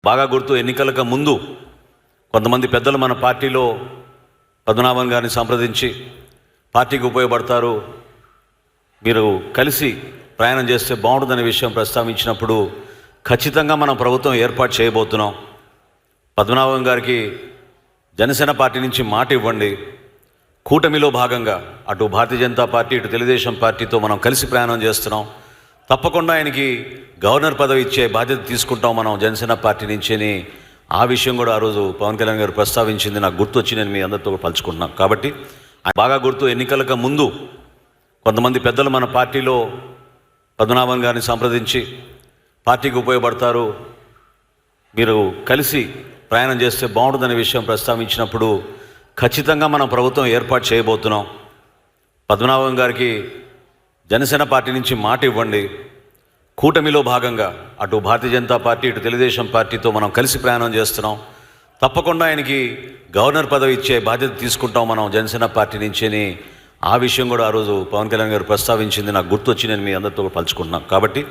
బాగా గుర్తు, ఎన్నికలకు ముందు కొంతమంది పెద్దలు మన పార్టీలో పద్మనాభన్ గారిని సంప్రదించి పార్టీకి ఉపయోగపడతారు, మీరు కలిసి ప్రయాణం చేస్తే బాగుంటుందనే విషయం ప్రస్తావించినప్పుడు ఖచ్చితంగా మనం ప్రభుత్వం ఏర్పాటు చేయబోతున్నాం. పద్మనాభన్ గారికి జనసేన పార్టీ నుంచి మాట ఇవ్వండి. కూటమిలో భాగంగా అటు భారతీయ జనతా పార్టీ ఇటు తెలుగుదేశం పార్టీతో మనం కలిసి ప్రయాణం చేస్తున్నాం. తప్పకుండా ఆయనకి గవర్నర్ పదవి ఇచ్చే బాధ్యత తీసుకుంటాం మనం జనసేన పార్టీ నుంచి అని ఆ విషయం కూడా ఆ రోజు పవన్ కళ్యాణ్ గారు ప్రస్తావించింది నాకు గుర్తొచ్చి నేను మీ అందరితో పంచుకుంటున్నాను. కాబట్టి బాగా గుర్తు, ఎన్నికలకు ముందు కొంతమంది పెద్దలు మన పార్టీలో పద్మనాభన్ గారిని సంప్రదించి పార్టీకి ఉపయోగపడతారు, మీరు కలిసి ప్రయాణం చేస్తే బాగుంటుందనే విషయం ప్రస్తావించినప్పుడు ఖచ్చితంగా మనం ప్రభుత్వం ఏర్పాటు చేయబోతున్నాం. పద్మనాభన్ గారికి జనసేన పార్టీ నుంచి మాట ఇవ్వండి. కూటమిలో భాగంగా అటు భారతీయ జనతా పార్టీ ఇటు తెలుగుదేశం పార్టీతో మనం కలిసి ప్రయాణం చేస్తున్నాం. తప్పకుండా ఆయనకి గవర్నర్ పదవి ఇచ్చే బాధ్యత తీసుకుంటాం మనం జనసేన పార్టీ నుంచి అని ఆ విషయం కూడా ఆ రోజు పవన్ కళ్యాణ్ గారు ప్రస్తావించింది నాకు గుర్తొచ్చి నేను మీ అందరితో పంచుకుంటున్నాను. కాబట్టి